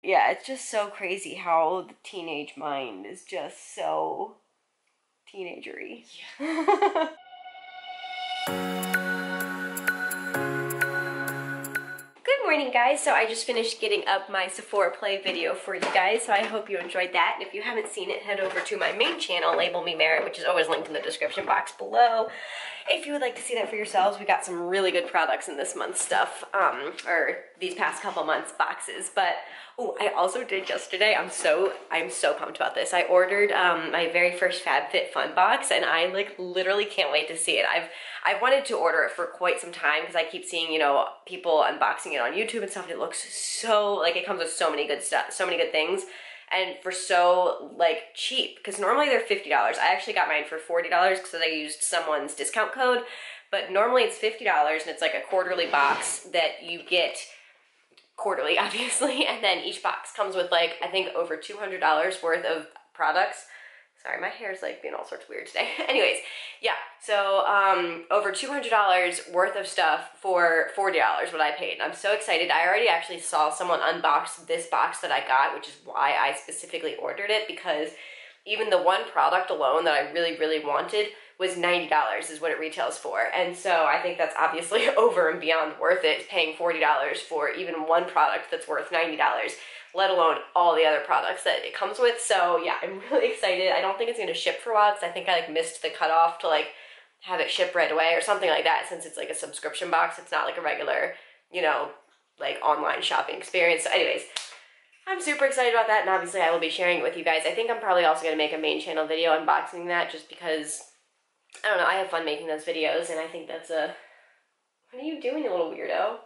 yeah, it's just so crazy how the teenage mind is just so teenagery. Yeah. Good morning, guys. So I just finished getting up my Sephora Play video for you guys, so I hope you enjoyed that. And if you haven't seen it, head over to my main channel, Label Me Merrit, which is always linked in the description box below. If you would like to see that for yourselves, we got some really good products in this month's stuff, or these past couple months boxes. But oh, I also did yesterday. I'm so pumped about this. I ordered my very first FabFitFun box, and I like literally can't wait to see it. I've wanted to order it for quite some time because I keep seeing, you know, people unboxing it on YouTube and stuff, and it looks so, like, it comes with so many good stuff, so many good things, and for so, like, cheap, because normally they're $50. I actually got mine for $40 because I used someone's discount code, but normally it's $50, and it's like a quarterly box that you get quarterly, obviously, and then each box comes with, like, I think over $200 worth of products. Sorry, my hair's like being all sorts of weird today. Anyways, yeah, so over $200 worth of stuff for $40 what I paid. I'm so excited. I already actually saw someone unbox this box that I got, which is why I specifically ordered it, because even the one product alone that I really, really wanted was $90 is what it retails for. And so I think that's obviously over and beyond worth it, paying $40 for even one product that's worth $90. Let alone all the other products that it comes with. So yeah, I'm really excited. I don't think it's gonna ship for a while because I think I like missed the cutoff to like have it ship right away or something like that, since it's like a subscription box. It's not like a regular, you know, like online shopping experience. So anyways, I'm super excited about that, and obviously I will be sharing it with you guys. I think I'm probably also gonna make a main channel video unboxing that, just because, I don't know, I have fun making those videos, and I think that's a, what are you doing, you little weirdo?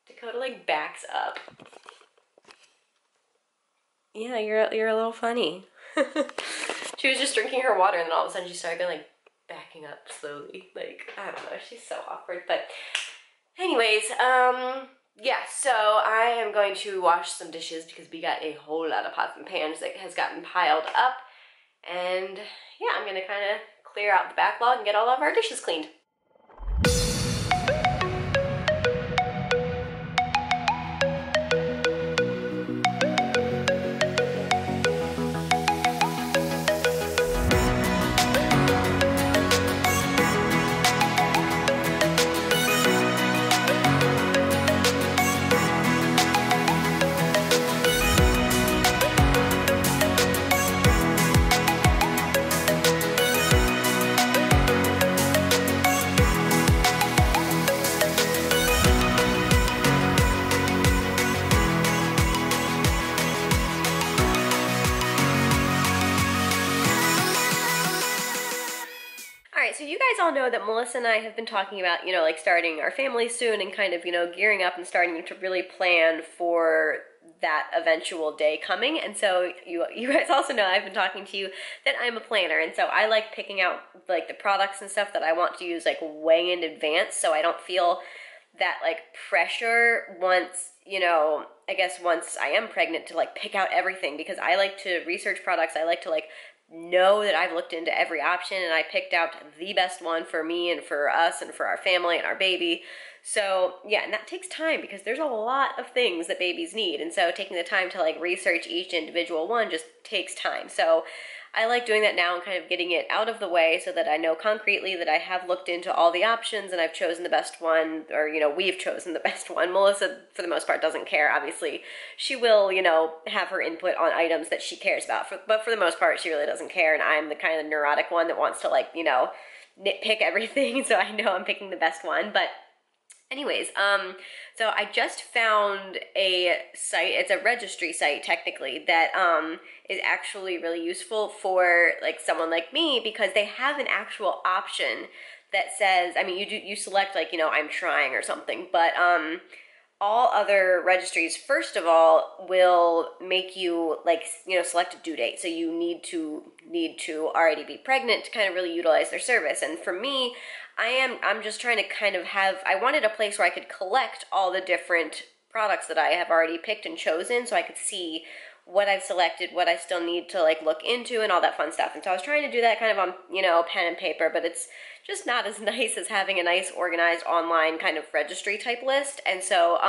Dakota like backs up. Yeah, you're a little funny. She was just drinking her water, and then all of a sudden she started like backing up slowly. Like, I don't know, she's so awkward. But anyways, yeah, so I am going to wash some dishes because we got a whole lot of pots and pans that has gotten piled up. And yeah, I'm gonna kind of clear out the backlog and get all of our dishes cleaned. So you guys all know that Melissa and I have been talking about, you know, like starting our family soon and kind of, you know, gearing up and starting to really plan for that eventual day coming. And so you guys also know I've been talking to you that I'm a planner, and so I like picking out like the products and stuff that I want to use like way in advance, so I don't feel that like pressure once, you know, I guess once I am pregnant to like pick out everything, because I like to research products. I like to like know that I've looked into every option and I picked out the best one for me and for us and for our family and our baby. So yeah, and that takes time because there's a lot of things that babies need, and so taking the time to like research each individual one just takes time. So I like doing that now and kind of getting it out of the way so that I know concretely that I have looked into all the options and I've chosen the best one, or, you know, we've chosen the best one. Melissa, for the most part, doesn't care. Obviously, she will, you know, have her input on items that she cares about, but for the most part, she really doesn't care, and I'm the kind of neurotic one that wants to, like, you know, nitpick everything, so I know I'm picking the best one. But anyways, so I just found a site, it's a registry site technically, that is actually really useful for like someone like me, because they have an actual option that says, I mean, you select like, you know, I'm trying or something, but all other registries, first of all, will make you like, you know, select a due date. So you need to already be pregnant to kind of really utilize their service. And for me, I'm just trying to kind of I wanted a place where I could collect all the different products that I have already picked and chosen, so I could see what I've selected, what I still need to like look into, and all that fun stuff. And so I was trying to do that kind of on, you know, pen and paper, but it's just not as nice as having a nice organized online kind of registry type list. And so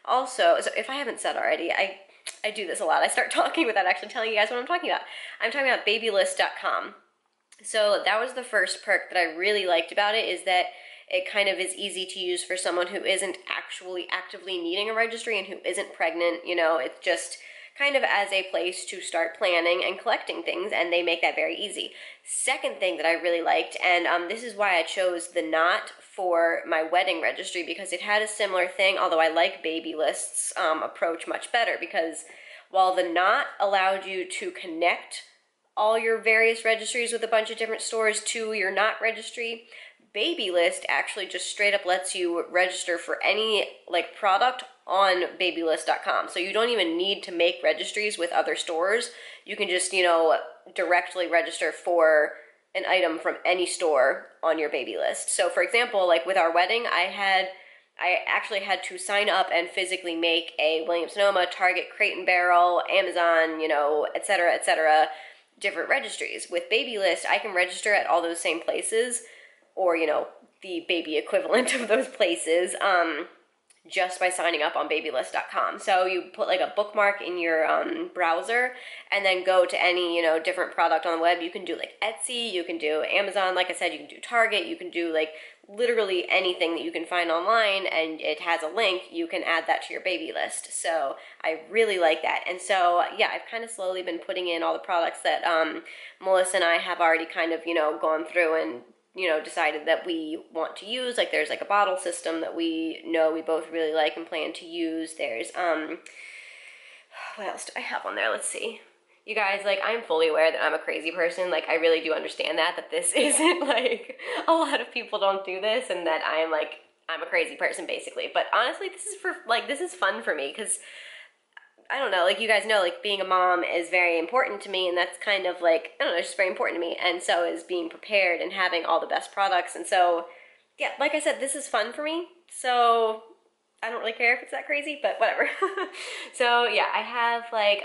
Also, so if I haven't said already, I do this a lot. I start talking without actually telling you guys what I'm talking about. I'm talking about babylist.com. So that was the first perk that I really liked about it, is that it kind of is easy to use for someone who isn't actually actively needing a registry and who isn't pregnant. You know, it's just kind of as a place to start planning and collecting things, and they make that very easy. Second thing that I really liked, and this is why I chose the Knot for my wedding registry, because it had a similar thing, although I like Babylist's approach much better, because while the Knot allowed you to connect all your various registries with a bunch of different stores to your Knot registry, Babylist actually just straight up lets you register for any like product on babylist.com. So you don't even need to make registries with other stores. You can just, you know, directly register for an item from any store on your Babylist. So for example, like with our wedding, I actually had to sign up and physically make a Williams-Sonoma, Target, Crate and Barrel, Amazon, you know, etc., different registries. With Babylist, I can register at all those same places, or, you know, the baby equivalent of those places, just by signing up on babylist.com. So you put like a bookmark in your browser and then go to any, you know, different product on the web. You can do like Etsy, you can do Amazon, like I said, you can do Target, you can do like literally anything that you can find online, and it has a link. You can add that to your baby list. So I really like that. And so, yeah, I've kind of slowly been putting in all the products that Melissa and I have already kind of, you know, gone through and, you know, decided that we want to use. Like there's like a bottle system that we know we both really like and plan to use. There's, what else do I have on there? Let's see. You guys, like, I'm fully aware that I'm a crazy person. Like, I really do understand that this isn't, like, a lot of people don't do this, and that I'm a crazy person, basically. But honestly, this is fun for me, because I don't know, like you guys know, like being a mom is very important to me, and that's kind of like, I don't know, it's just very important to me, and so is being prepared and having all the best products. And so, yeah, like I said, this is fun for me, so I don't really care if it's that crazy, but whatever. So yeah, I have like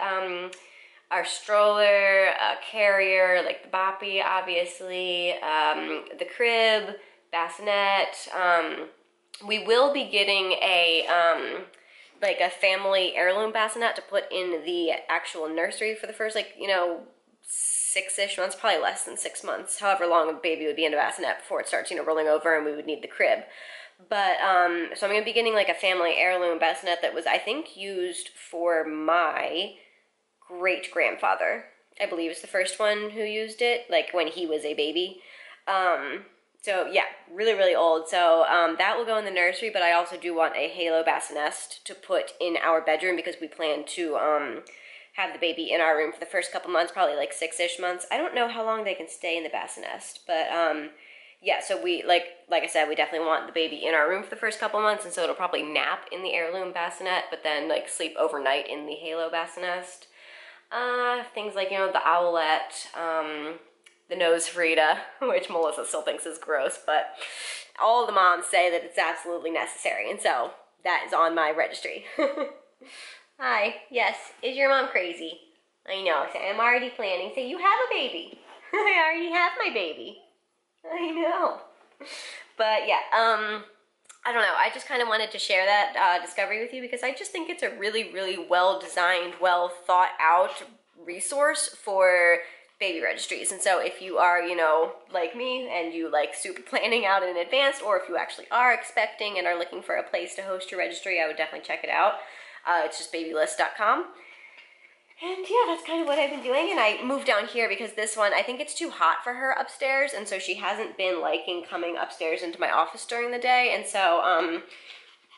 our stroller, carrier, like the boppy, obviously, the crib, bassinet. We will be getting a like a family heirloom bassinet to put in the actual nursery for the first, like, you know, 6-ish months, probably less than 6 months, however long a baby would be in a bassinet before it starts, you know, rolling over and we would need the crib. But, so I'm going to be getting like a family heirloom bassinet that was, I think, used for my great-grandfather. I believe is the first one who used it, like when he was a baby. So yeah, really, really old. So that will go in the nursery, but I also do want a halo bassinet to put in our bedroom, because we plan to have the baby in our room for the first couple months, probably like 6-ish months. I don't know how long they can stay in the bassinet, but yeah, so we, like I said, we definitely want the baby in our room for the first couple months, and so it'll probably nap in the heirloom bassinet, but then like sleep overnight in the halo bassinet. Things like, you know, the owlet, the nose Frida, which Melissa still thinks is gross, but all the moms say that it's absolutely necessary, and so that is on my registry. Hi, yes, is your mom crazy? I know, so I'm already planning. Say, you have a baby. I already have my baby. I know. But yeah, I don't know, I just kind of wanted to share that discovery with you, because I just think it's a really, really well-designed, well-thought-out resource for baby registries. And so if you are, you know, like me, and you like super planning out in advance, or if you actually are expecting and are looking for a place to host your registry, I would definitely check it out. It's just babylist.com. And yeah, that's kind of what I've been doing. And I moved down here because this one, I think it's too hot for her upstairs, and so she hasn't been liking coming upstairs into my office during the day. And so,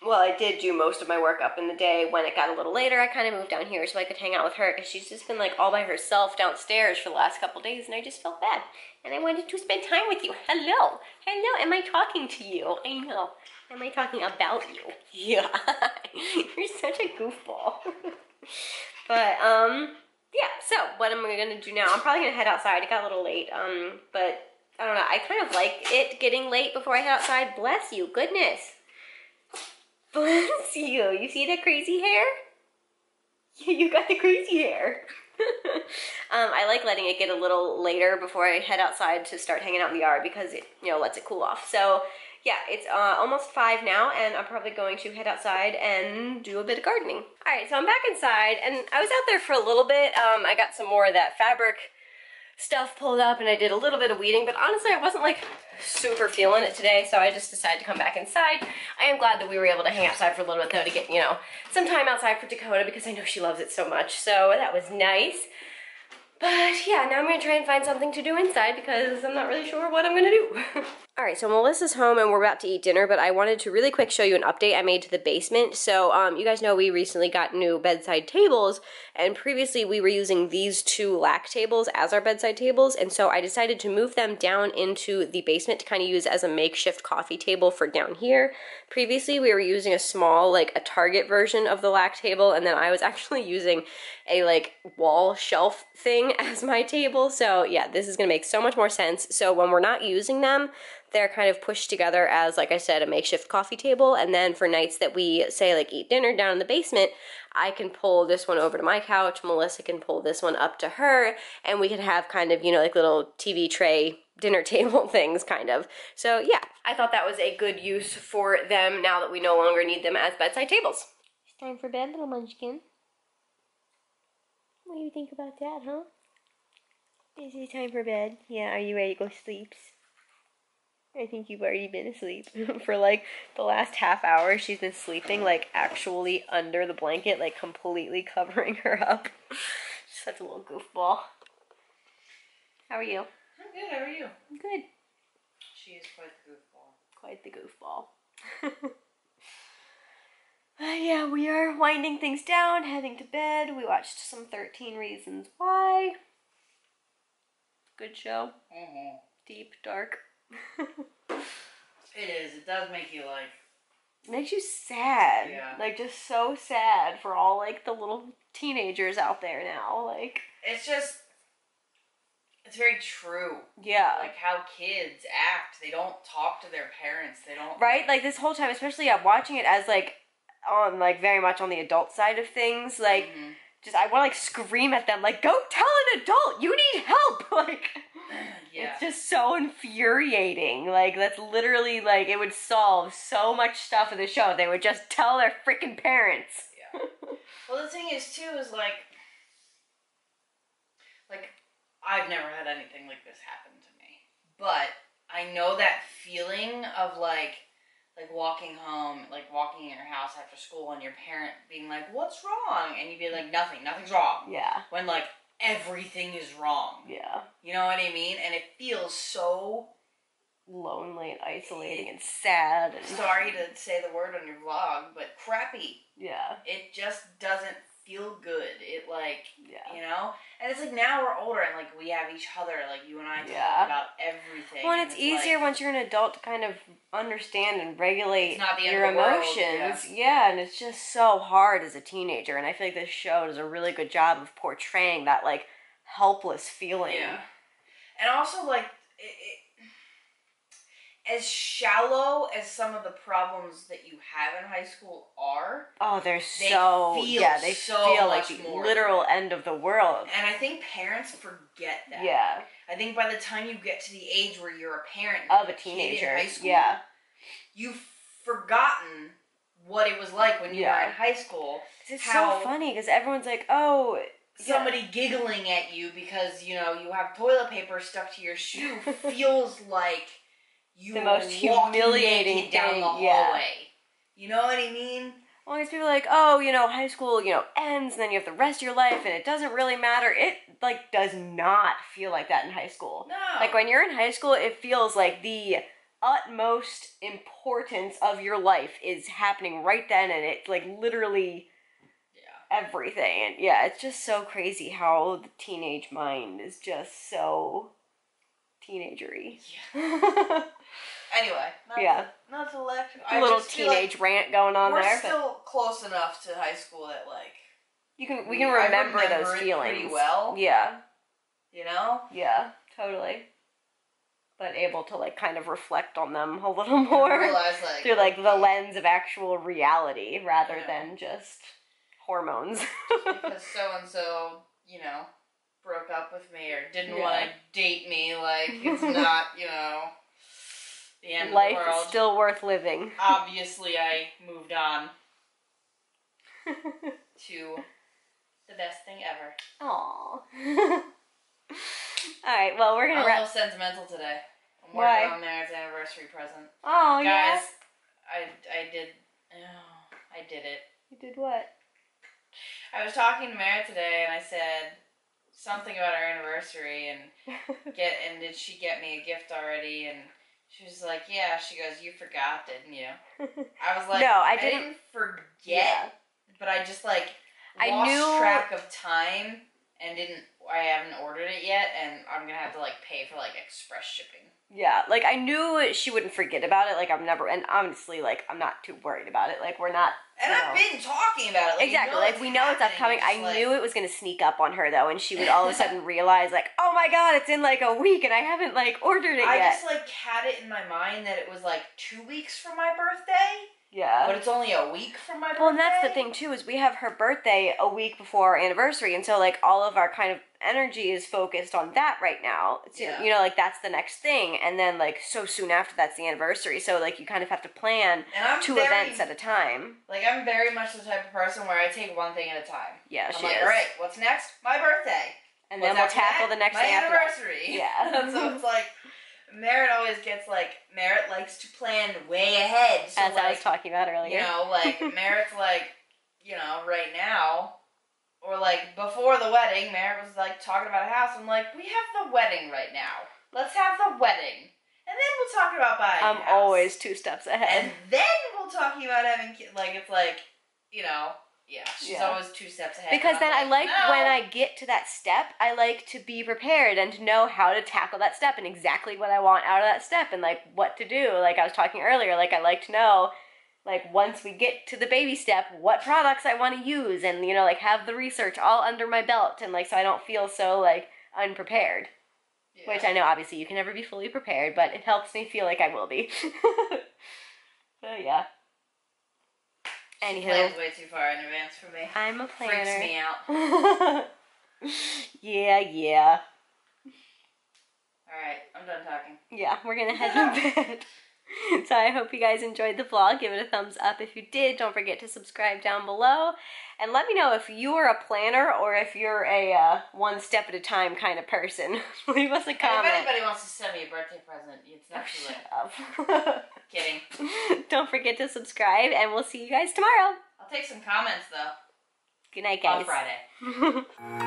well, I did do most of my work up in the day. When it got a little later, I kind of moved down here so I could hang out with her, because she's just been like all by herself downstairs for the last couple days, and I just felt bad. And I wanted to spend time with you. Hello. Hello. Am I talking to you? I know. Am I talking about you? Yeah. You're such a goofball. But, yeah, so what am I going to do now? I'm probably going to head outside. It got a little late, but I don't know. I kind of like it getting late before I head outside. Bless you. Goodness. Bless you. You see that crazy hair? Yeah, you got the crazy hair. I like letting it get a little later before I head outside to start hanging out in the yard, because it, you know, lets it cool off. So, yeah, it's almost 5 now, and I'm probably going to head outside and do a bit of gardening. All right, so I'm back inside, and I was out there for a little bit. I got some more of that fabric stuff pulled up, and I did a little bit of weeding, but honestly, I wasn't like super feeling it today, so I just decided to come back inside. I am glad that we were able to hang outside for a little bit, though, to get, you know, some time outside for Dakota, because I know she loves it so much, so that was nice. But yeah, now I'm gonna try and find something to do inside because I'm not really sure what I'm gonna do. All right, so Melissa's home and we're about to eat dinner, but I wanted to really quick show you an update I made to the basement. So you guys know we recently got new bedside tables, and previously we were using these 2 lac tables as our bedside tables, and so I decided to move them down into the basement to kind of use as a makeshift coffee table for down here. Previously we were using a small, like a Target version of the lac table, and then I was actually using a like wall shelf thing as my table. So yeah, this is gonna make so much more sense. So when we're not using them, they're kind of pushed together as, like I said, a makeshift coffee table, and then for nights that we say like eat dinner down in the basement, I can pull this one over to my couch, Melissa can pull this one up to her, and we can have kind of, you know, like little TV tray dinner table things kind of. So yeah, I thought that was a good use for them now that we no longer need them as bedside tables. It's time for bed, little munchkin. What do you think about that, huh? Is it time for bed? Yeah, are you ready to go sleep? I think you've already been asleep. For like the last half hour, she's been sleeping like actually under the blanket, like completely covering her up. Such a little goofball. How are you? I'm good, how are you? I'm good. She is quite the goofball. Quite the goofball. Yeah, we are winding things down, heading to bed. We watched some 13 Reasons Why. Good show. Mm-hmm. Deep, dark. It is. It does make you like... It makes you sad. Yeah. Like, just so sad for all, like, the little teenagers out there now. Like... It's just... It's very true. Yeah. Like, how kids act. They don't talk to their parents. They don't... Right? Like, this whole time, especially, yeah, watching it as, like, on, like, very much on the adult side of things, like... Mm-hmm. Just, I want to, like, scream at them, like, go tell an adult, you need help, like, yeah. It's just so infuriating, like, that's literally, like, it would solve so much stuff in the show, they would just tell their freaking parents. Yeah. Well, the thing is, too, is, like, I've never had anything like this happen to me, but I know that feeling of, like walking home, like walking in your house after school and your parent being like, what's wrong? And you'd be like, nothing's wrong. Yeah. When, like, everything is wrong. Yeah. You know what I mean? And it feels so... lonely and isolating and sad. And... Sorry to say the word on your vlog, but crappy. Yeah. It just doesn't feel good. It, like, yeah. You know? And it's like, now we're older and, like, we have each other. Like, you and I talk about everything. Well, and it's easier like, once you're an adult to kind of understand and regulate your emotions. Yeah, and it's just so hard as a teenager. And I feel like this show does a really good job of portraying that, like, helpless feeling. Yeah. And also, like, as shallow as some of the problems that you have in high school are, they feel like the literal end of the world. And I think parents forget that. Yeah. I think by the time you get to the age where you're a parent of a teenager, in high school, yeah, you've forgotten what it was like when you were in high school. It's so funny because everyone's like, oh, somebody giggling at you because, you know, you have toilet paper stuck to your shoe feels like the most humiliating down the hallway. Yeah. You know what I mean? Well, these people are like, oh, you know, high school, you know, ends, and then you have the rest of your life, and it doesn't really matter. It, like, does not feel like that in high school. No. Like, when you're in high school, it feels like the utmost importance of your life is happening right then, and it's, like, literally everything. And, yeah, it's just so crazy how the teenage mind is just so teenagery. Yeah. Anyway, not to lecture. A little teenage rant going on there. We're still close enough to high school that, like, we can remember those feelings pretty well. Yeah. You know? Yeah, totally. But able to, like, kind of reflect on them a little more. And realize, like, through, like, the lens of actual reality rather than just hormones. Just because so-and-so, you know, broke up with me or didn't want to date me, like, it's not, you know... the end Life of the world. is still worth living. Obviously, I moved on to the best thing ever. Aww. Alright, well, we're gonna I'm wrap. a little sentimental today. I'm Why? working on Merritt's anniversary present. Oh, yeah? Guys, I did it. You did what? I was talking to Merritt today, and I said something about our anniversary, and did she get me a gift already? And she was like, yeah. She goes, you forgot, didn't you? I was like, No, I didn't forget, Yeah. but I just like I lost knew- track of time and I haven't ordered it yet, and I'm gonna have to like pay for like express shipping. Yeah, like, I knew she wouldn't forget about it, like, and honestly, like, I'm not too worried about it, like, we're not, And I've been talking about it. Like, exactly, you know like, we know it's upcoming. happening, I knew it was gonna sneak up on her, though, and she would all of a sudden realize, like, oh my god, it's in, like, a week, and I haven't, like, ordered it yet. I just, like, had it in my mind that it was, like, 2 weeks from my birthday. Yeah. But it's only a week from my birthday. Well, and that's the thing, too, is we have her birthday a week before our anniversary, and so, like, all of our kind of energy is focused on that right now. It's, Yeah. you know, like, that's the next thing, and then, like, so soon after that's the anniversary, so, like, you kind of have to plan events at a time. Like, I'm very much the type of person where I take one thing at a time. Yeah, I'm she like, is. all right, what's next? My birthday. And What's then we'll after tackle that? the next my thing after that. anniversary. Yeah. So it's like, Merritt always gets, like, Merritt likes to plan way ahead. So, As like, I was talking about earlier. you know, like, Merritt's like, you know, right now, or like before the wedding, Merritt was like talking about a house. I'm like, we have the wedding right now. Let's have the wedding. And then we'll talk about buying a house. I'm always 2 steps ahead. And then we'll talk about having kids. Like, it's like, you know, yeah, she's always 2 steps ahead. Because then I like no. when I get to that step, I like to be prepared and to know how to tackle that step and exactly what I want out of that step and, like, what to do. Like I was talking earlier, like, I like to know, like, once we get to the baby step, what products I want to use and, you know, like, have the research all under my belt and, like, so I don't feel so, like, unprepared. Yeah. Which I know, obviously, you can never be fully prepared, but it helps me feel like I will be. So, yeah. She Anywho. plans way too far in advance for me. I'm a planner. Freaks me out. Yeah. Alright, I'm done talking. Yeah, we're gonna head to bed. So I hope you guys enjoyed the vlog. Give it a thumbs up if you did. Don't forget to subscribe down below. And let me know if you're a planner or if you're a one step at a time kind of person. Leave us a comment. If anybody wants to send me a birthday present, it's not too late. Shut up. Kidding. Don't forget to subscribe, and we'll see you guys tomorrow. I'll take some comments, though. Good night, guys. On Friday.